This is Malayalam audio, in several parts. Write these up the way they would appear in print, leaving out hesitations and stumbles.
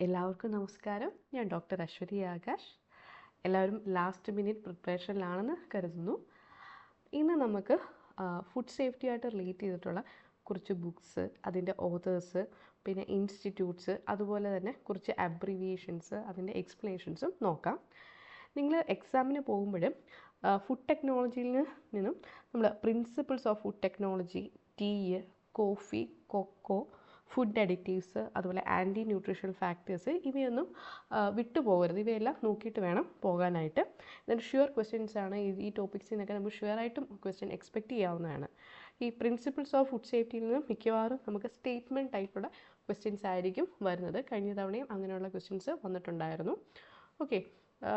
എല്ലാവർക്കും നമസ്കാരം. ഞാൻ ഡോക്ടർ അശ്വതി ആകാശ്. എല്ലാവരും ലാസ്റ്റ് മിനിറ്റ് പ്രിപ്പറേഷനിലാണെന്ന് കരുതുന്നു. ഇന്ന് നമുക്ക് ഫുഡ് സേഫ്റ്റി ആയിട്ട് റിലേറ്റ് ചെയ്തിട്ടുള്ള കുറച്ച് ബുക്സ്, അതിൻ്റെ ഓതേഴ്സ്, പിന്നെ ഇൻസ്റ്റിറ്റ്യൂട്ട്സ്, അതുപോലെ തന്നെ കുറച്ച് അബ്രിവിയേഷൻസ്, അതിൻ്റെ എക്സ്പ്ലനേഷൻസും നോക്കാം. നിങ്ങൾ എക്സാമിന് പോകുമ്പോഴും ഫുഡ് ടെക്നോളജിയിൽ നിന്നും നമ്മൾ principles of food technology, tea, coffee, cocoa, food additives, അതുപോലെ ആൻറ്റി ന്യൂട്രീഷണൽ ഫാക്ടേഴ്സ്, ഇവയൊന്നും വിട്ടുപോകരുത്. ഇവയെല്ലാം നോക്കിയിട്ട് വേണം പോകാനായിട്ട്. എന്നിട്ട് ഷുവർ ക്വസ്റ്റ്യൻസ് ആണ്. ഈ ടോപ്പിക്സിൽ നിന്നൊക്കെ നമുക്ക് ഷുവറായിട്ടും ക്വസ്റ്റ്യൻ എക്സ്പെക്റ്റ് ചെയ്യാവുന്നതാണ്. ഈ പ്രിൻസിപ്പിൾസ് ഓഫ് ഫുഡ് സേഫ്റ്റിയിൽ നിന്നും മിക്കവാറും നമുക്ക് സ്റ്റേറ്റ്മെൻറ്റ് ടൈപ്പുള്ള ക്വസ്റ്റ്യൻസ് ആയിരിക്കും വരുന്നത്. കഴിഞ്ഞ തവണയും അങ്ങനെയുള്ള ക്വസ്റ്റ്യൻസ് വന്നിട്ടുണ്ടായിരുന്നു. ഓക്കെ,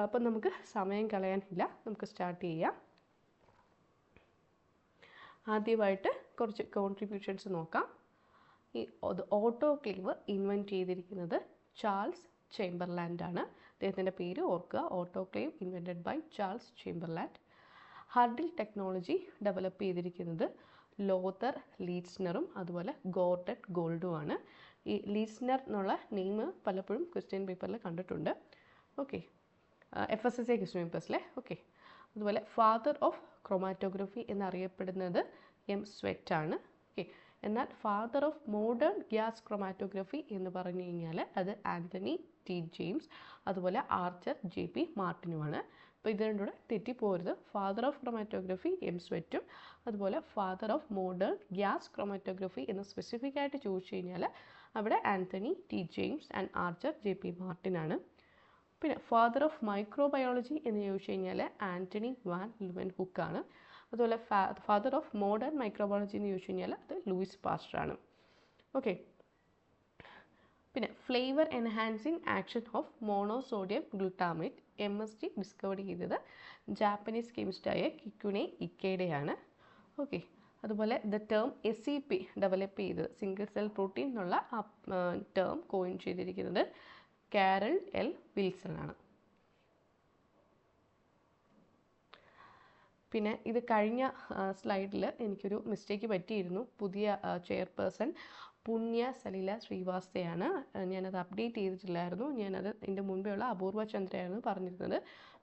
അപ്പം നമുക്ക് സമയം കളയാനില്ല, നമുക്ക് സ്റ്റാർട്ട് ചെയ്യാം. ആദ്യമായിട്ട് കുറച്ച് കോൺട്രിബ്യൂഷൻസ് നോക്കാം. ഈ ഓട്ടോക്ലേവ് ഇൻവെൻറ്റ് ചെയ്തിരിക്കുന്നത് ചാൾസ് ചേംബർലാൻഡ് ആണ്. അദ്ദേഹത്തിൻ്റെ പേര് ഓർക്കുക, autoclave invented by Charles Chamberland. Hurdle technology develop ചെയ്തിരിക്കുന്നത് ലോതർ ലീറ്റ്സ്നറും അതുപോലെ ഗോർഡൻ ഗോൾഡുമാണ്. ഈ ലീറ്റ്സ്നർ എന്നുള്ള നെയിം പലപ്പോഴും ക്വസ്റ്റ്യൻ പേപ്പറിൽ കണ്ടിട്ടുണ്ട്. ഓക്കെ, FSSA ക്വസ്റ്റ്യൻ പേപ്പേഴ്സിലെ. ഓക്കെ, അതുപോലെ ഫാദർ ഓഫ് ക്രൊമാറ്റോഗ്രഫി എന്നറിയപ്പെടുന്നത് സ്വെറ്റ് ആണ്. ഓക്കെ, എന്നാൽ father of modern gas chromatography എന്ന് പറഞ്ഞു കഴിഞ്ഞാൽ അത് ആൻ്റണി ടി ജെയിംസ്, അതുപോലെ ആർച്ചർ JP മാർട്ടിനുമാണ്. അപ്പോൾ ഇത് രണ്ടും കൂടെ തെറ്റിപ്പോരുത്. ഫാദർ ഓഫ് ക്രൊമാറ്റോഗ്രഫി സ്വെറ്റും, അതുപോലെ father of modern gas chromatography എന്ന് സ്പെസിഫിക് ആയിട്ട് ചോദിച്ചു കഴിഞ്ഞാൽ അവിടെ Antony T James and Archer JP മാർട്ടിനാണ്. പിന്നെ ഫാദർ ഓഫ് മൈക്രോബയോളജി എന്ന് ചോദിച്ചു കഴിഞ്ഞാൽ ആൻ്റണി വാൻ ലുവൻ ഹുക്കാണ്. അതുപോലെ ഫാദർ ഓഫ് മോഡേൺ മൈക്രോബയോളജി എന്ന് ചോദിച്ചു കഴിഞ്ഞാൽ അത് ലൂയിസ് പാസ്റ്ററാണ്. ഓക്കെ, പിന്നെ flavour enhancing action of monosodium glutamate MSG discover ചെയ്തത് ജാപ്പനീസ് കെമിസ്റ്റായ കിക്കുനെ ഇക്കേഡയാണ്. ഓക്കെ, അതുപോലെ ദ ടേം SEP ഡെവലപ്പ് ചെയ്തത് സിംഗിൾ സെൽ പ്രോട്ടീൻ എന്നുള്ള ആ ടേം കോയിൻ ചെയ്തിരിക്കുന്നത് കാരൽ L വിൽസൺ ആണ്. പിന്നെ ഇത് കഴിഞ്ഞ സ്ലൈഡിൽ എനിക്കൊരു മിസ്റ്റേക്ക് പറ്റിയിരുന്നു. പുതിയ ചെയർപേഴ്സൺ പുണ്യ സലീല ശ്രീവാസ്തയാണ്. ഞാനത് അപ്ഡേറ്റ് ചെയ്തിട്ടില്ലായിരുന്നു. ഞാനത് ഇതിൻ്റെ മുൻപെയുള്ള അപൂർവ ചന്ദ്രയായിരുന്നു പറഞ്ഞിരുന്നത്.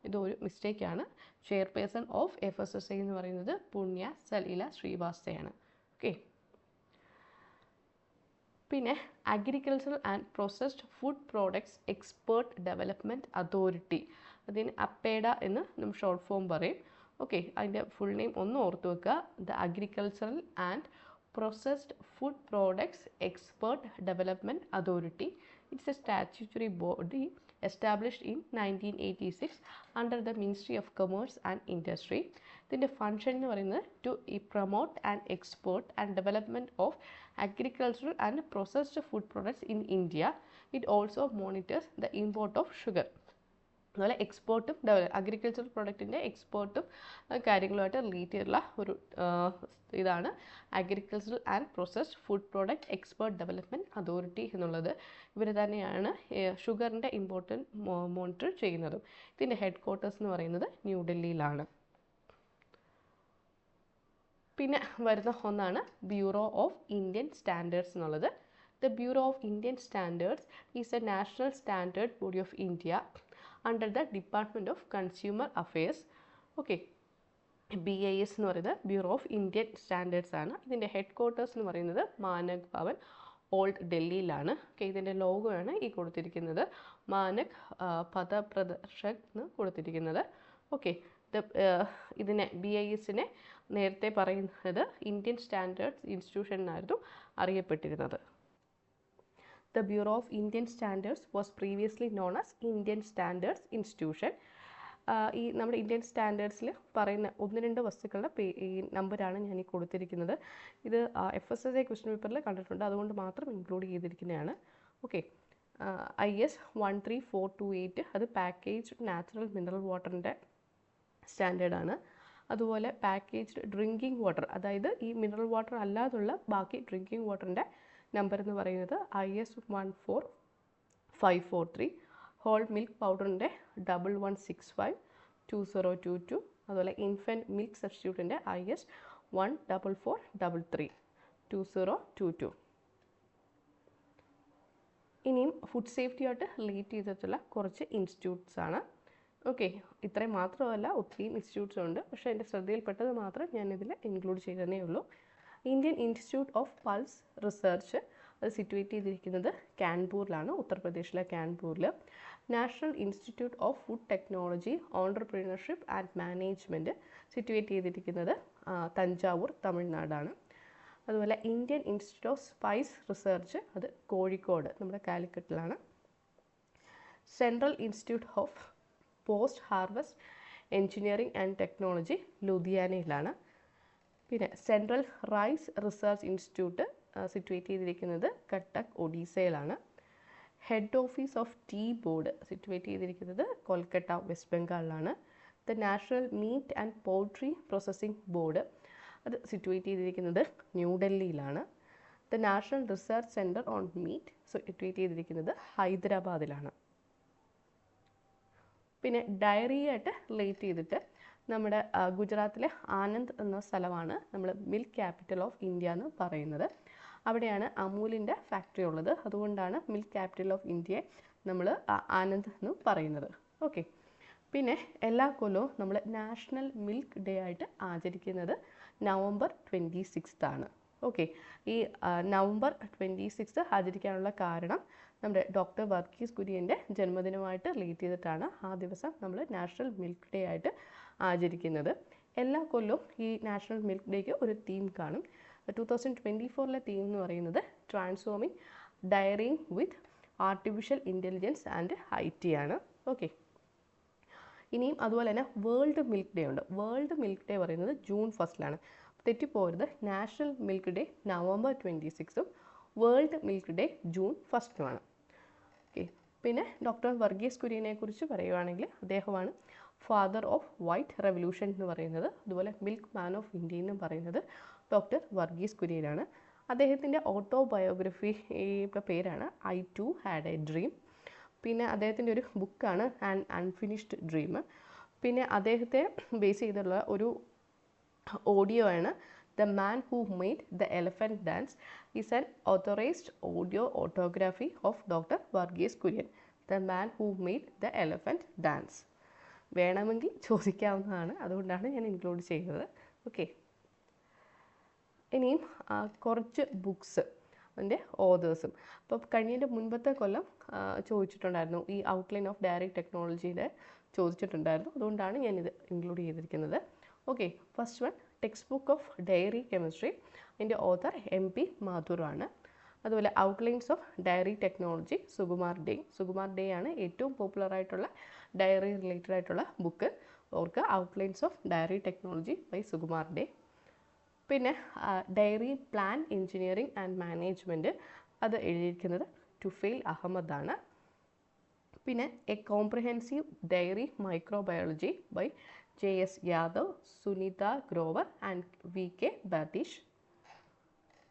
ഇതൊരു മിസ്റ്റേക്കാണ്. ചെയർപേഴ്സൺ ഓഫ് FSSA എന്ന് പറയുന്നത് പുണ്യ സലീല ശ്രീവാസ്തയാണ്. ഓക്കെ, പിന്നെ agricultural and processed food products expert development authority, അതിന് അപ്പേഡ എന്ന് നമ്മൾ ഷോർട്ട് ഫോം പറയും. ഓക്കെ, അതിൻ്റെ ഫുൾ നെയിം ഒന്ന് ഓർത്ത് വെക്കുക. The agricultural and processed food products expert development authority. It's a statutory body established in 1986 under the ministry of commerce and industry. ഇതിൻ്റെ ഫങ്ഷൻ എന്ന് പറയുന്നത് to promote and export and development of agricultural and processed food products in India. It also monitors the import of sugar. അതുപോലെ എക്സ്പോർട്ടും അഗ്രികൾച്ചറൽ പ്രൊഡക്റ്റിൻ്റെ എക്സ്പോർട്ടും കാര്യങ്ങളുമായിട്ട് റിലേറ്റ് ചെയ്തിട്ടുള്ള ഒരു ഇതാണ് agricultural and processed food product expert development authority എന്നുള്ളത്. ഇവർ തന്നെയാണ് ഷുഗറിൻ്റെ ഇമ്പോർട്ടൻ മോണിറ്റർ ചെയ്യുന്നതും. ഇതിൻ്റെ ഹെഡ് ക്വാർട്ടേഴ്സ് എന്ന് പറയുന്നത് ന്യൂഡൽഹിയിലാണ്. പിന്നെ വരുന്ന ഒന്നാണ് ബ്യൂറോ ഓഫ് ഇന്ത്യൻ സ്റ്റാൻഡേർഡ്സ് എന്നുള്ളത്. The bureau of Indian standards is A national standard body of India under the department of consumer affairs. Okay, BIS എന്ന് പറയുന്നത് ബ്യൂറോ ഓഫ് ഇന്ത്യൻ സ്റ്റാൻഡേർഡ്സ് ആണ്. ഇതിൻ്റെ ഹെഡ് ക്വാർട്ടേഴ്സ് എന്ന് പറയുന്നത് മാനക് ഭവൻ ഓൾഡ് ഡൽഹിയിലാണ്. ഓക്കെ, ഇതിൻ്റെ ലോഗോ ആണ് ഈ കൊടുത്തിരിക്കുന്നത്, മാനക് പഥപ്രദർശക് എന്ന് കൊടുത്തിരിക്കുന്നത്. ഓക്കെ, ഇതിനെ BIS-നെ നേരത്തെ പറയുന്നത് ഇന്ത്യൻ സ്റ്റാൻഡേർഡ്സ് ഇൻസ്റ്റിറ്റ്യൂഷൻ എന്നായിരുന്നു അറിയപ്പെട്ടിരുന്നത്. The bureau of Indian standards was previously known as Indian standards institution. ഈ നമ്മുടെ ഇന്ത്യൻ സ്റ്റാൻഡേർഡ്സിൽ പറയുന്ന ഒന്ന് രണ്ട് വസ്തുക്കളുടെ ഈ നമ്പറാണ് ഞാൻ ഈ കൊടുത്തിരിക്കുന്നത്. ഇത് FSSA ക്വസ്റ്റ്യൻ പേപ്പറിൽ കണ്ടിട്ടുണ്ട്, അതുകൊണ്ട് മാത്രം ഇൻക്ലൂഡ് ചെയ്തിരിക്കുന്നതാണ്. ഓക്കെ, IS 13428 അത് പാക്കേജ്ഡ് നാച്ചുറൽ മിനറൽ വാട്ടറിൻ്റെ സ്റ്റാൻഡേർഡാണ്. അതുപോലെ പാക്കേജ്ഡ് ഡ്രിങ്കിങ് വാട്ടർ, അതായത് ഈ മിനറൽ വാട്ടർ അല്ലാതുള്ള ബാക്കി ഡ്രിങ്കിങ് വാട്ടറിൻ്റെ നമ്പർ എന്ന് പറയുന്നത് IS 14543. Whole milk പൗഡറിൻ്റെ 1165 2022. അതുപോലെ ഇൻഫൻറ്റ് മിൽക്ക് സബ്സ്റ്റിറ്റ്യൂട്ടിൻ്റെ IS 14433 2022. ഇനിയും ഫുഡ് സേഫ്റ്റിയായിട്ട് റിലേറ്റ് ചെയ്തിട്ടുള്ള കുറച്ച് ഇൻസ്റ്റിറ്റ്യൂട്ട്സ് ആണ്. ഓക്കെ, ഇത്രയും മാത്രമല്ല, ഒത്തിരി ഇൻസ്റ്റിറ്റ്യൂട്ട്സ് ഉണ്ട്. പക്ഷേ എൻ്റെ ശ്രദ്ധയിൽപ്പെട്ടത് മാത്രം ഞാനിതിൽ ഇൻക്ലൂഡ് ചെയ്തതേ ഉള്ളൂ. Indian Institute of Pulse Research അത് സിറ്റുവേറ്റ് ചെയ്തിരിക്കുന്നത് കാൺപൂരിലാണ്, ഉത്തർപ്രദേശിലെ കാൺപൂരിൽ. National Institute of food Technology Entrepreneurship and Management situate ചെയ്തിരിക്കുന്നത് തഞ്ചാവൂർ, തമിഴ്നാടാണ്. അതുപോലെ Indian Institute of Spice Research അത് കോഴിക്കോട്, നമ്മുടെ കാലിക്കറ്റിലാണ്. Central Institute of Post Harvest Engineering and Technology ലുധിയാനയിലാണ്. പിന്നെ Central Rice Research Institute situate ചെയ്തിരിക്കുന്നത് കട്ടക്ക്, ഒഡീസയിലാണ്. Head office of tea board situate ചെയ്തിരിക്കുന്നത് കൊൽക്കത്ത, വെസ്റ്റ് ബംഗാളിലാണ്. The National Meat and poultry processing board അത് സിറ്റുവേറ്റ് ചെയ്തിരിക്കുന്നത് ന്യൂഡൽഹിയിലാണ്. The National Research Centre on Meat situate ചെയ്തിരിക്കുന്നത് ഹൈദരാബാദിലാണ്. പിന്നെ ഡയറിയായിട്ട് റിലേറ്റ് ചെയ്തിട്ട് നമ്മുടെ ഗുജറാത്തിലെ ആനന്ദ് എന്ന സ്ഥലമാണ് നമ്മൾ മിൽക്ക് ക്യാപിറ്റൽ ഓഫ് ഇന്ത്യ എന്ന് പറയുന്നത്. അവിടെയാണ് അമൂലിൻ്റെ ഫാക്ടറി ഉള്ളത്. അതുകൊണ്ടാണ് മിൽക്ക് ക്യാപിറ്റൽ ഓഫ് ഇന്ത്യയെ നമ്മൾ ആനന്ദ് എന്ന് പറയുന്നത്. ഓക്കെ, പിന്നെ എല്ലാ കൊല്ലവും നമ്മൾ നാഷണൽ മിൽക്ക് ഡേ ആയിട്ട് ആചരിക്കുന്നത് നവംബർ 26 ആണ്. ഓക്കെ, ഈ നവംബർ 26 ആചരിക്കാനുള്ള കാരണം നമ്മുടെ ഡോക്ടർ വർഗീസ് കുര്യൻ്റെ ജന്മദിനമായിട്ട് റിലേറ്റ് ചെയ്തിട്ടാണ് ആ ദിവസം നമ്മൾ നാഷണൽ മിൽക്ക് ഡേ ആയിട്ട് ആചരിക്കുന്നത്. എല്ലാ കൊല്ലവും ഈ നാഷണൽ മിൽക്ക് ഡേക്ക് ഒരു തീം കാണും. 2024 തീം എന്ന് പറയുന്നത് transforming dairying with artificial intelligence and IT ആണ്. ഓക്കെ, ഇനിയും അതുപോലെ തന്നെ വേൾഡ് മിൽക്ക് ഡേ ഉണ്ട്. വേൾഡ് മിൽക്ക് ഡേ പറയുന്നത് ജൂൺ 1 തെറ്റിപ്പോരുത്. National Milk Day November 26 World Milk Day June 1 okay, പിന്നെ ഡോക്ടർ വർഗീസ് കുര്യനെ കുറിച്ച് പറയുവാണെങ്കിൽ അദ്ദേഹമാണ് ഫാദർ ഓഫ് വൈറ്റ് റെവല്യൂഷൻ എന്ന് പറയുന്നത്. അതുപോലെ മിൽക്ക് മാൻ ഓഫ് ഇന്ത്യ എന്ന് പറയുന്നത് ഡോക്ടർ വർഗീസ് കുര്യനാണ്. അദ്ദേഹത്തിൻ്റെ ഓട്ടോബയോഗ്രഫിയുടെ പേരാണ് I Too Had a Dream. പിന്നെ അദ്ദേഹത്തിൻ്റെ ഒരു ബുക്കാണ് ആൻ അൺഫിനിഷ്ഡ് ഡ്രീം. പിന്നെ അദ്ദേഹത്തെ ബേസ് ചെയ്തുള്ള ഒരു ഓഡിയോ ആണ് the man who made the elephant dance is an authorised audio autography of doctor Varghese Kurian. The man who made the elephant dance വേണമെങ്കിൽ ചോദിക്കാവുന്നതാണ്, അതുകൊണ്ടാണ് ഞാൻ ഇൻക്ലൂഡ് ചെയ്തത്. ഓക്കെ, ഇനിയും കുറച്ച് ബുക്സ് അതിൻ്റെ ഓതേഴ്സും. അപ്പോൾ കഴിഞ്ഞതിൻ്റെ മുൻപത്തെ കൊല്ലം ചോദിച്ചിട്ടുണ്ടായിരുന്നു, ഈ ഔട്ട്ലൈൻ ഓഫ് ഡയറി ടെക്നോളജിയുടെ ചോദിച്ചിട്ടുണ്ടായിരുന്നു. അതുകൊണ്ടാണ് ഞാനിത് ഇൻക്ലൂഡ് ചെയ്തിരിക്കുന്നത്. Okay, first one textbook of dairy chemistry. അതിൻ്റെ ഓതർ MP മാഥുറാണ്. അതുപോലെ outlines of dairy technology Sukumar De ആണ് ഏറ്റവും പോപ്പുലർ ആയിട്ടുള്ള ഡയറി റിലേറ്റഡ് ആയിട്ടുള്ള ബുക്ക്. ഓർക്ക് outlines of dairy technology by Sukumar De. പിന്നെ dairy plant engineering and management അത് എഴുതിയിരിക്കുന്നത് ടുഫെയിൽ അഹമ്മദാണ്. പിന്നെ a comprehensive dairy microbiology by JS Yadav, Sunita Grover and VK Batish.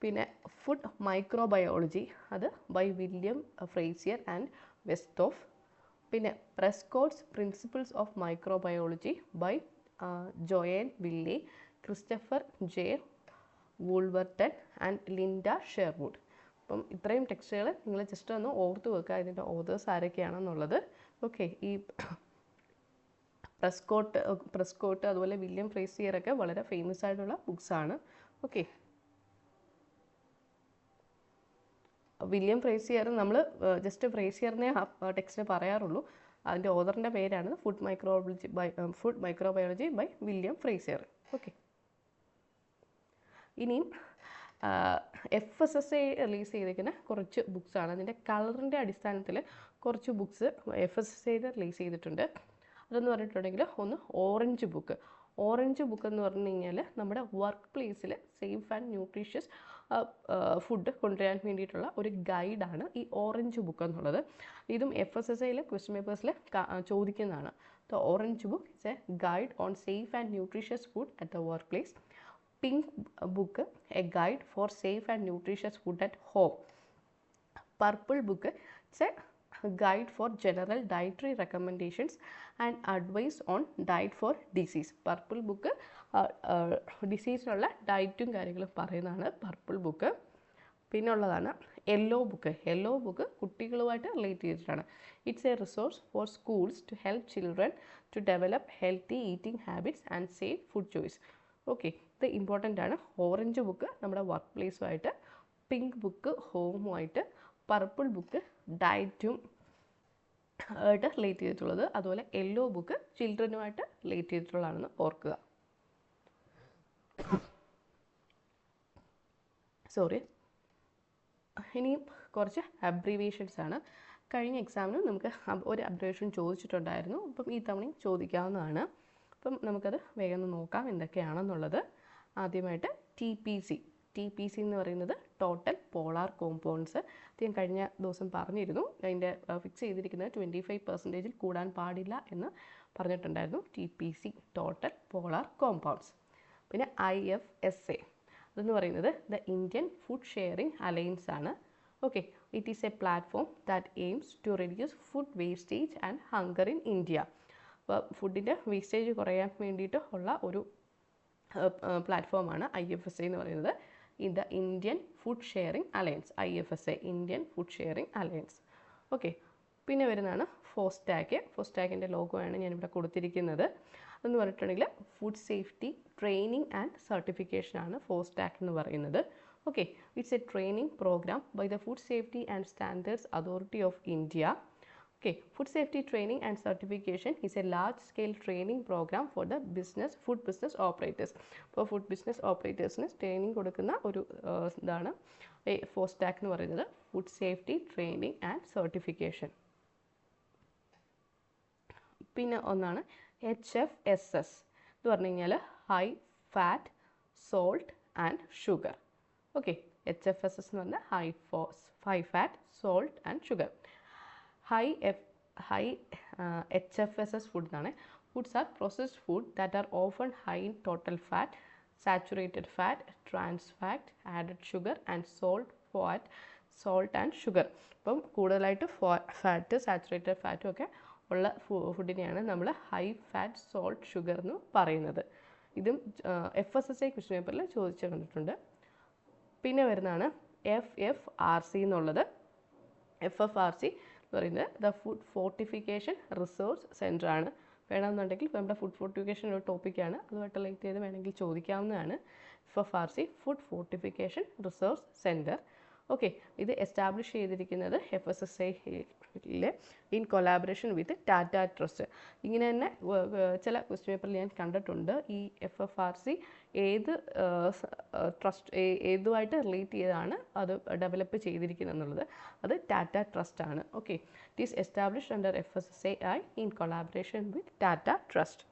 പിന്നെ ഫുഡ് മൈക്രോബയോളജി അത് ബൈ വില്യം ഫ്രേസിയർ ആൻഡ് വെസ്റ്റോഫ്. പിന്നെ Prescott's principles of microbiology by Joanne Willey, Christopher J Woolverton and Linda Sherwood. അപ്പം ഇത്രയും ടെക്സ്റ്റുകൾ നിങ്ങൾ ജസ്റ്റ് ഒന്ന് ഓർത്ത് വെക്കുക, ഇതിൻ്റെ ഓതേഴ്സ് ആരൊക്കെയാണെന്നുള്ളത്. ഓക്കെ, ഈ പ്രസ്കോട്ട് അതുപോലെ വില്യം ഫ്രേസിയറൊക്കെ വളരെ ഫേമസ് ആയിട്ടുള്ള ബുക്സാണ്. ഓക്കെ, വില്യം ഫ്രേസിയർ നമ്മൾ ജസ്റ്റ് ഫ്രേസിയറിനെ ടെക്സ്റ്റിന് പറയാറുള്ളൂ. അതിൻ്റെ ഓതറിൻ്റെ പേരാണ് food microbiology by William Frazier. Okay, ഇനിയും FSSAI റിലീസ് ചെയ്തിരിക്കുന്ന കുറച്ച് ബുക്സാണ്. അതിൻ്റെ കളറിൻ്റെ അടിസ്ഥാനത്തിൽ കുറച്ച് ബുക്സ് FSSAI റിലീസ് ചെയ്തിട്ടുണ്ട്. അതെന്ന് പറഞ്ഞിട്ടുണ്ടെങ്കിൽ ഒന്ന് ഓറഞ്ച് ബുക്ക് എന്ന് പറഞ്ഞു കഴിഞ്ഞാൽ നമ്മുടെ വർക്ക് പ്ലേസിൽ സേഫ് ആൻഡ് ന്യൂട്രീഷ്യസ് ഫുഡ് കൊണ്ടുവരാൻ വേണ്ടിയിട്ടുള്ള ഒരു ഗൈഡാണ് ഈ ഓറഞ്ച് ബുക്ക് എന്നുള്ളത്. ഇതും FSSAI ക്വസ്റ്റ്യൻ പേപ്പേഴ്സിൽ ചോദിക്കുന്നതാണ്. The orange book is A guide on safe and nutritious food at the work place. Pink book, a guide for safe and nutritious food at home. Purple book, it's a guide for general dietary recommendations and advice on diet for disease. Purple book ഡിസീസിനുള്ള ഡയറ്റും കാര്യങ്ങളും പറയുന്നതാണ് പർപ്പിൾ ബുക്ക്. പിന്നെ ഉള്ളതാണ് യെല്ലോ ബുക്ക്. യെല്ലോ ബുക്ക് കുട്ടികളുമായിട്ട് റിലേറ്റ് ചെയ്തിട്ടാണ്. It's a resource for schools to help children to develop healthy eating habits and safe food choice. Okay, ഇത് ഇമ്പോർട്ടൻ്റ് ആണ്. ഓറഞ്ച് ബുക്ക് നമ്മുടെ വർക്ക് പ്ലേസുമായിട്ട്, പിങ്ക് ബുക്ക് ഹോമുമായിട്ട്, പർപ്പിൾ ബുക്ക് ഡയറ്റും ആയിട്ട് റിലേറ്റ് ചെയ്തിട്ടുള്ളത്. അതുപോലെ യെല്ലോ ബുക്ക് ചിൽഡ്രനുമായിട്ട് റിലേറ്റ് ചെയ്തിട്ടുള്ളതാണെന്ന് ഓർക്കുക. സോറി. ഇനിയും കുറച്ച് അബ്രീവിയേഷൻസ് ആണ്. കഴിഞ്ഞ എക്സാമിന് നമുക്ക് ഒരു അബ്രീവിയേഷൻ ചോദിച്ചിട്ടുണ്ടായിരുന്നു. അപ്പം ഈ തവണയും ചോദിക്കാവുന്നതാണ്. അപ്പം നമുക്കത് വേഗം ഒന്ന് നോക്കാം എന്തൊക്കെയാണെന്നുള്ളത്. ആദ്യമായിട്ട് TPC. TPC എന്ന് പറയുന്നത് ടോട്ടൽ പോളാർ കോമ്പൗണ്ട്സ്. അത് ഞാൻ കഴിഞ്ഞ ദിവസം പറഞ്ഞിരുന്നു. അതിൻ്റെ ഫിക്സ് ചെയ്തിരിക്കുന്നത് 25% കൂടാൻ പാടില്ല എന്ന് പറഞ്ഞിട്ടുണ്ടായിരുന്നു. TPC total polar compounds. പിന്നെ IFSA അതെന്ന് പറയുന്നത് the Indian food sharing alliance ആണ്. Okay, it is a platform that aims to reduce food wastage and hunger in India. അപ്പോൾ ഫുഡിൻ്റെ വേസ്റ്റേജ് കുറയാൻ വേണ്ടിയിട്ട് ഉള്ള ഒരു പ്ലാറ്റ്ഫോമാണ് IFSA എന്ന് പറയുന്നത്. The Indian food sharing alliance, IFSA Indian food sharing alliance. Okay, പിന്നെ വരുന്നതാണ് ഫോസ്റ്റാക്ക്. ഫോസ്റ്റാക്കിൻ്റെ ലോഗോയാണ് ഞാനിവിടെ കൊടുത്തിരിക്കുന്നത്. എന്ന് പറഞ്ഞിട്ടുണ്ടെങ്കിൽ food safety training and certification ആണ് ഫോസ്റ്റാക്ക് എന്ന് പറയുന്നത്. Okay, it's a training programme by the food safety and standards authority of India. Okay, food safety training and certification is a large scale training programme for the food business operators. അപ്പോൾ ഫുഡ് ബിസിനസ് ഓപ്പറേറ്റേഴ്സിന് ട്രെയിനിങ് കൊടുക്കുന്ന ഒരു ഇതാണ് ഫോസ്റ്റാക്ക് എന്ന് പറയുന്നത്, food safety training and certification. പിന്നെ ഒന്നാണ് HFSS എന്ന് പറഞ്ഞു കഴിഞ്ഞാൽ high fat salt and sugar. Okay, HFSS എന്ന് പറഞ്ഞാൽ high fat salt and sugar. High HFSS food എന്നാണ്. Foods are processed food that are often high in total fat, saturated fat, trans fat, added sugar and salt and sugar. അപ്പം കൂടുതലായിട്ട് ഫാറ്റ് സാച്ചുറേറ്റഡ് ഫാറ്റും ഒക്കെ ഉള്ള ഫുഡിനെയാണ് നമ്മൾ ഹൈ ഫാറ്റ് സോൾട്ട് ഷുഗർ എന്ന് പറയുന്നത്. ഇതും FSSA ക്വസ്റ്റ്യൻ പേപ്പറിൽ ചോദിച്ചു കണ്ടിട്ടുണ്ട്. പിന്നെ വരുന്നതാണ് FFRC എന്നുള്ളത്. FFRC എന്ന് പറയുന്നത് the food fortification resource centre ആണ്. വേണമെന്നുണ്ടെങ്കിൽ നമ്മുടെ ഫുഡ് ഫോർട്ടിഫിക്കേഷൻ ഒരു ടോപ്പിക്കാണ്, അതുമായിട്ട് റിലേറ്റ് ചെയ്ത് വേണമെങ്കിൽ ചോദിക്കാവുന്നതാണ്. FFRC food fortification resource centre. Okay, ഇത് എസ്റ്റാബ്ലിഷ് ചെയ്തിരിക്കുന്നത് FSSAയിലെ in collaboration with Tata trust. ഇങ്ങനെ തന്നെ ചില ക്വസ്റ്റ്യൻ പേപ്പറിൽ ഞാൻ കണ്ടിട്ടുണ്ട് ഈ FFRC ഏതുമായിട്ട് റിലേറ്റ് ചെയ്താണ് അത് ഡെവലപ്പ് ചെയ്തിരിക്കുന്നത് എന്നുള്ളത്. അത് ടാറ്റ ട്രസ്റ്റ് ആണ്. Okay, it is established under FSSAI in collaboration with Tata trust.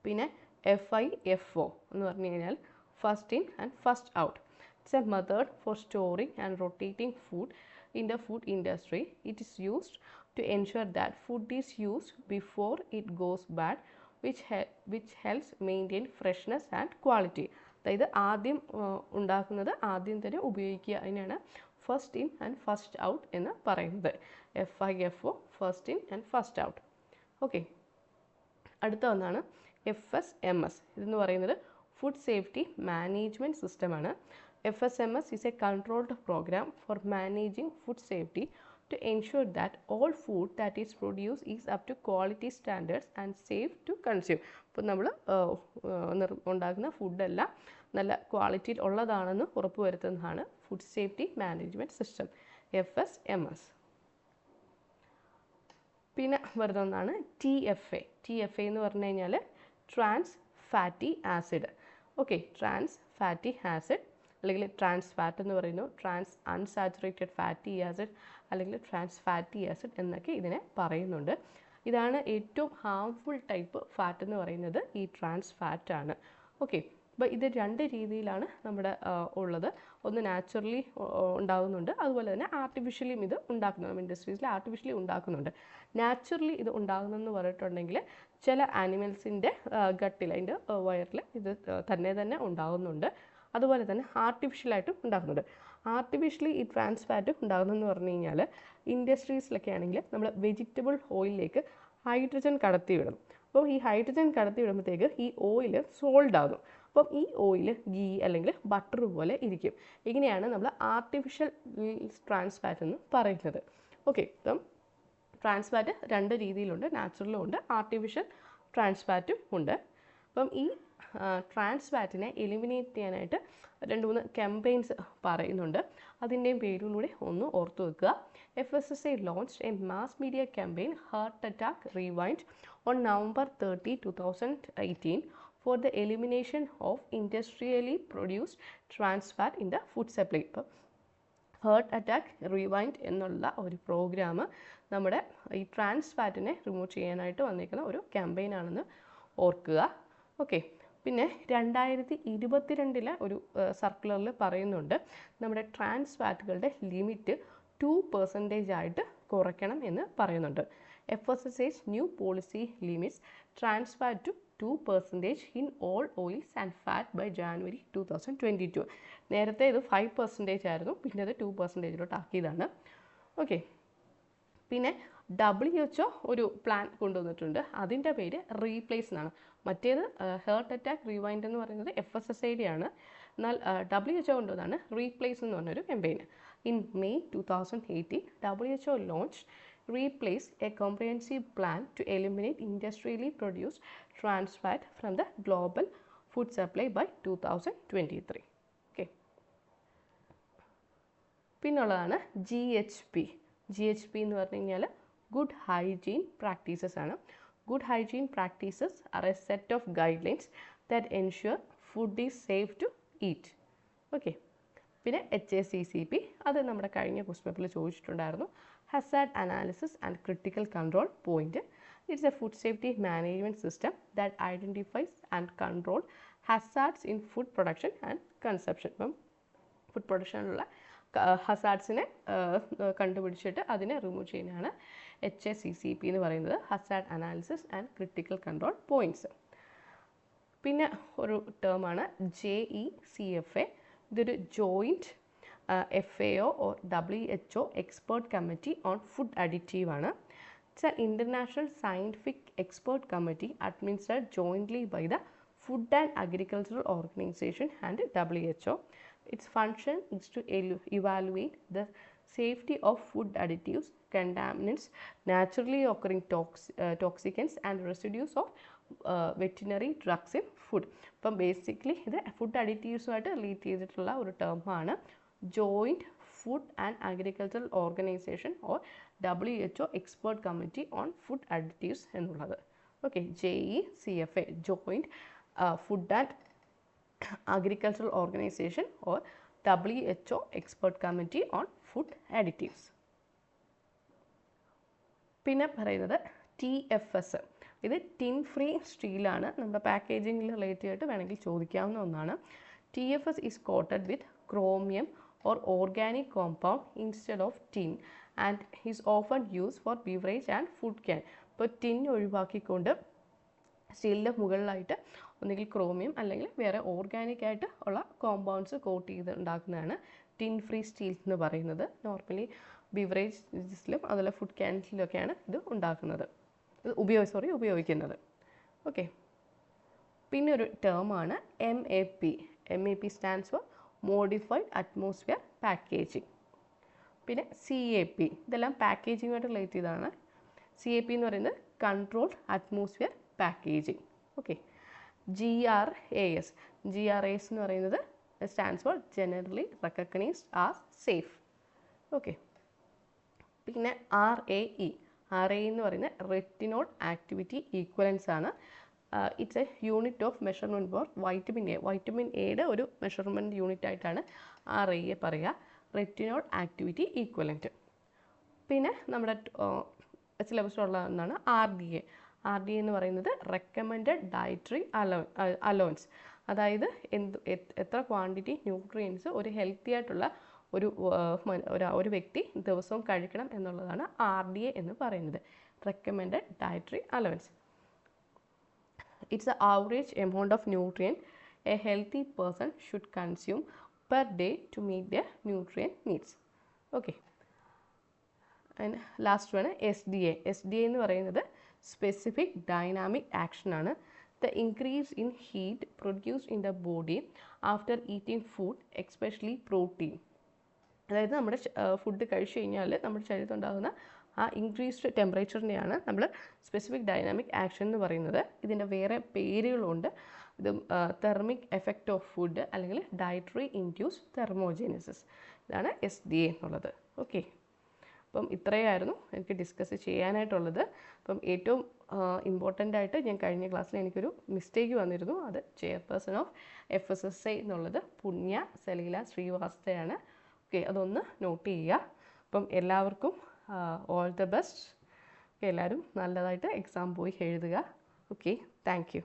പിന്നെ FIFO എന്ന് പറഞ്ഞു കഴിഞ്ഞാൽ first in and first out. It's a method for storing and rotating food in the food industry. It is used to ensure that food is used before it goes bad, which helps maintain freshness and quality. അതായത് ആദ്യം ഉണ്ടാക്കുന്നത് ആദ്യം തന്നെ ഉപയോഗിക്കുക, അതിനാണ് first in and first out എന്ന് പറയുന്നത്. FIFO first in and first out. Okay, അടുത്ത ഒന്നാണ് FSMS. ഇതെന്ന് പറയുന്നത് ഫുഡ് സേഫ്റ്റി മാനേജ്മെൻറ്റ് സിസ്റ്റമാണ്. FSMS is a controlled program for managing food safety to ensure that all food that is produced is up to quality standards and safe to consume. അപ്പോൾ നമ്മൾ ഉണ്ടാക്കുന്ന ഫുഡെല്ലാം നല്ല ക്വാളിറ്റിയിൽ ഉള്ളതാണെന്ന് ഉറപ്പുവരുത്തുന്നതാണ് food safety management system, FSMS. പിന്നെ വരുന്ന ഒന്നാണ് TFA. TFA എന്ന് പറഞ്ഞു കഴിഞ്ഞാൽ trans fatty acid. Okay, trans fatty acid അല്ലെങ്കിൽ ട്രാൻസ് ഫാറ്റ് എന്ന് പറയുന്നു, ട്രാൻസ് അൺസാച്ചുറേറ്റഡ് ഫാറ്റി ആസിഡ് അല്ലെങ്കിൽ ട്രാൻസ് ഫാറ്റി ആസിഡ് എന്നൊക്കെ ഇതിനെ പറയുന്നുണ്ട്. ഇതാണ് ഏറ്റവും ഹാംഫുൾ ടൈപ്പ് ഫാറ്റ് എന്ന് പറയുന്നത് ഈ ട്രാൻസ് ഫാറ്റ് ആണ്. ഓക്കെ, അപ്പോൾ ഇത് രണ്ട് രീതിയിലാണ് നമ്മുടെ ഉള്ളത്. ഒന്ന് നാച്ചുറലി ഉണ്ടാകുന്നുണ്ട്, അതുപോലെ തന്നെ ആർട്ടിഫിഷ്യലിയും ഇത് ഉണ്ടാക്കുന്നുണ്ട്. ഇൻഡസ്ട്രീസിൽ ആർട്ടിഫിഷ്യലി ഉണ്ടാക്കുന്നുണ്ട്. നാച്ചുറലി ഇത് ഉണ്ടാകുന്നതെന്ന് പറഞ്ഞിട്ടുണ്ടെങ്കിൽ ചില ആനിമൽസിൻ്റെ ഗട്ടിൽ, അതിൻ്റെ വയറിൽ ഇത് തന്നെ ഉണ്ടാകുന്നുണ്ട്. അതുപോലെ തന്നെ ആർട്ടിഫിഷ്യലായിട്ടും ഉണ്ടാക്കുന്നുണ്ട്. ആർട്ടിഫിഷ്യലി ഈ ട്രാൻസ് ഫാറ്റ് ഉണ്ടാകുന്നതെന്ന് പറഞ്ഞു കഴിഞ്ഞാൽ ഇൻഡസ്ട്രീസിലൊക്കെ ആണെങ്കിൽ നമ്മൾ വെജിറ്റബിൾ ഓയിലിലേക്ക് ഹൈഡ്രജൻ കടത്തി വിടും. അപ്പോൾ ഈ ഹൈഡ്രജൻ കടത്തി വിടുമ്പോഴത്തേക്ക് ഈ ഓയിൽ സോൾഡ് ആകും. അപ്പം ഈ ഓയിൽ ഗീ അല്ലെങ്കിൽ ബട്ടർ പോലെ ഇരിക്കും. ഇങ്ങനെയാണ് നമ്മൾ ആർട്ടിഫിഷ്യൽ ട്രാൻസ് ഫാറ്റ് എന്ന് പറയുന്നത്. ഓക്കെ, അപ്പം ട്രാൻസ് ഫാറ്റ് 2 രീതിയിലുണ്ട്, നാച്ചുറലും ഉണ്ട്, ആർട്ടിഫിഷ്യൽ ട്രാൻസ് ഫാറ്റും ഉണ്ട്. അപ്പം ഈ ട്രാൻസ് ഫാറ്റിനെ എലിമിനേറ്റ് ചെയ്യാനായിട്ട് 2-3 ക്യാമ്പയിൻസ് പറയുന്നുണ്ട്. അതിൻ്റെയും പേരും കൂടി ഒന്ന് ഓർത്തു വെക്കുക. FSSAI launched a mass media campaign, Heart Attack Rewind, on November 30, 2018 for the elimination of industrially produced trans fat in the food supply. ഇപ്പോൾ ഹേർട്ട് അറ്റാക്ക് റിവൈൻഡ് എന്നുള്ള ഒരു പ്രോഗ്രാം നമ്മുടെ ഈ ട്രാൻസ് ഫാറ്റിനെ റിമൂവ് ചെയ്യാനായിട്ട് വന്നിരിക്കുന്ന ഒരു ക്യാമ്പയിനാണെന്ന് ഓർക്കുക. ഓക്കെ, പിന്നെ 2022 ഒരു സർക്കുലറിൽ പറയുന്നുണ്ട് നമ്മുടെ ട്രാൻസ് ഫാറ്റുകളുടെ ലിമിറ്റ് 2% ആയിട്ട് കുറയ്ക്കണം എന്ന് പറയുന്നുണ്ട്. FSSAI's new policy limits trans fat to 2% in all oils and fat by January 2022. നേരത്തെ ഇത് 5% ആയിരുന്നു, പിന്നെ അത് 2%-ലോട്ട് ആക്കിയതാണ്. ഓക്കെ, പിന്നെ WHO ഒരു പ്ലാൻ കൊണ്ടുവന്നിട്ടുണ്ട്. അതിൻ്റെ പേര് റീപ്ലേസ് എന്നാണ്. മറ്റേത് ഹേർട്ട് അറ്റാക്ക് റിവൈൻഡ് എന്ന് പറയുന്നത് FSSAIയുടെ ആണ്. എന്നാൽ WHO കൊണ്ടുവന്നാണ് റീപ്ലേസ് എന്ന് പറഞ്ഞൊരു campaign. In May 2018, WHO launched Replace, a comprehensive plan to eliminate industrially produced trans fat from the global food supply by 2023. Okay. പിന്നുള്ളതാണ് GHP എന്ന് പറഞ്ഞു കഴിഞ്ഞാൽ ഗുഡ് ഹൈജീൻ പ്രാക്ടീസസ് ആണ്. Good hygiene practices are a set of guidelines that ensure food is safe to eat. Okay, പിന്നെ HACCP, അത് നമ്മുടെ കഴിഞ്ഞ ക്വസ്റ്റ്യൻ പേപ്പറിൽ ചോദിച്ചിട്ടുണ്ടായിരുന്നു. Hazard Analysis and Critical Control Point. It's a food safety management system that identifies and controls hazards in food production and consumption. ഇപ്പം ഫുഡ് പ്രൊഡക്ഷനിലുള്ള ഹസാർഡ്സിനെ കണ്ടുപിടിച്ചിട്ട് അതിനെ റിമൂവ് ചെയ്യുന്നതാണ് HACCP എന്ന് പറയുന്നത്, Hazard analysis and critical control points. പിന്നെ ഒരു ടേമാണ് JECFA. ഇതൊരു joint FAO or WHO expert committee on food additive ആണ്. It's an international scientific expert committee administered jointly by the Food and Agricultural Organization and WHO. Its function is to evaluate the safety of food additives, contaminants, naturally occurring toxicants and residues of veterinary drugs in food. ഇപ്പം ബേസിക്കലി ഇത് ഫുഡ് അഡിറ്റീവ്സുമായിട്ട് റിലേറ്റ് ചെയ്തിട്ടുള്ള ഒരു ടേമാണ് joint food and agricultural organization or WHO expert committee on food additives എന്നുള്ളത്. Okay, JECFA joint food and agricultural organization or WHO expert committee on food additives. പിന്നെ പറയുന്നത് TFS. ഇത് ടിൻ ഫ്രീ സ്റ്റീലാണ്. നമ്മുടെ പാക്കേജിങ്ങിൽ റിലേറ്റ് ചെയ്തിട്ട് വേണമെങ്കിൽ ചോദിക്കാവുന്ന ഒന്നാണ്. TFS is coated with chromium or organic compound instead of tin and is often used for beverage and food can. ഇപ്പോൾ ടിൻ ഒഴിവാക്കിക്കൊണ്ട് സ്റ്റീലിൻ്റെ മുകളിലായിട്ട് ഒന്നുകിൽ ക്രോമിയം അല്ലെങ്കിൽ വേറെ ഓർഗാനിക് ആയിട്ട് ഉള്ള കോമ്പൗണ്ട്സ് കോട്ട് ചെയ്ത് ഉണ്ടാക്കുന്നതാണ് ടിൻ ഫ്രീ സ്റ്റീൽ എന്ന് പറയുന്നത്. നോർമലി ബിവറേജസിലും അതുപോലെ ഫുഡ് ക്യാൻസിലൊക്കെയാണ് ഇത് ഉണ്ടാക്കുന്നത്, ഉപയോഗിക്കുന്നത്. ഓക്കെ, പിന്നെ ഒരു ടേമാണ് MAP stands for modified atmosphere packaging. പിന്നെ CAP, ഇതെല്ലാം പാക്കേജിങ്ങുമായിട്ട് റിലേറ്റ് ചെയ്തതാണ്. CAP എന്ന് പറയുന്നത് controlled atmosphere packaging. Okay, GRAS എന്ന് പറയുന്നത് stands for generally recognised as safe. Okay, പിന്നെ RAE എന്ന് പറയുന്നത് റെറ്റിനോൾ ആക്ടിവിറ്റി ഈക്വലൻസ് ആണ്. It's a unit of measurement for vitamin A. Vitamin എയുടെ ഒരു മെഷർമെൻറ്റ് യൂണിറ്റ് ആയിട്ടാണ് RAE പറയുക, റെറ്റിനോൾ ആക്ടിവിറ്റി ഈക്വലൻറ്റ്. പിന്നെ നമ്മുടെ സിലബസിലുള്ള ഒന്നാണ് RDA എന്ന് പറയുന്നത് റെക്കമെൻഡഡ് ഡയറ്ററി അലവൻസ്. അതായത് എത്ര ക്വാണ്ടിറ്റി ന്യൂട്രിയൻസ് ഒരു ഹെൽത്തി ആയിട്ടുള്ള ഒരു വ്യക്തി ദിവസവും കഴിക്കണം എന്നുള്ളതാണ് RDA എന്ന് പറയുന്നത്, recommended dietary allowance. It's a average amount of nutrient a healthy person should consume per day to meet the nutrient needs. Okay, and last ആണ് SDA എന്ന് പറയുന്നത് സ്പെസിഫിക് ഡൈനാമിക് ആക്ഷനാണ്. The increase in heat produced in the body after eating food especially protein. അതായത് നമ്മുടെ ഫുഡ് കഴിച്ചു കഴിഞ്ഞാൽ നമ്മുടെ ശരീരത്തുണ്ടാകുന്ന ആ ഇൻക്രീസ്ഡ് ടെമ്പറേച്ചറിനെയാണ് നമ്മൾ സ്പെസിഫിക് ഡൈനാമിക് ആക്ഷൻ എന്ന് പറയുന്നത്. ഇതിൻ്റെ വേറെ പേരുകളുണ്ട്. ഇത് തെർമിക് എഫക്റ്റ് ഓഫ് ഫുഡ് അല്ലെങ്കിൽ ഡയറ്ററി ഇൻഡ്യൂസ് തെർമോജെനിസിസ്. ഇതാണ് SDA എന്നുള്ളത്. ഓക്കെ, അപ്പം ഇത്രയായിരുന്നു എനിക്ക് ഡിസ്കസ് ചെയ്യാനായിട്ടുള്ളത്. അപ്പം ഏറ്റവും ഇമ്പോർട്ടൻ്റ് ആയിട്ട് ഞാൻ കഴിഞ്ഞ ക്ലാസ്സിൽ എനിക്കൊരു മിസ്റ്റേക്ക് വന്നിരുന്നു. അത് ചെയർപേഴ്സൺ ഓഫ് FSSAI എന്നുള്ളത് പുണ്യ സലീല ശ്രീവാസ്തയാണ്. ഓക്കെ, അതൊന്ന് നോട്ട് ചെയ്യുക. അപ്പം എല്ലാവർക്കും ഓൾ ദ ബെസ്റ്റ്. എല്ലാവരും നല്ലതായിട്ട് എക്സാം പോയി എഴുതുക. Okay, thank you.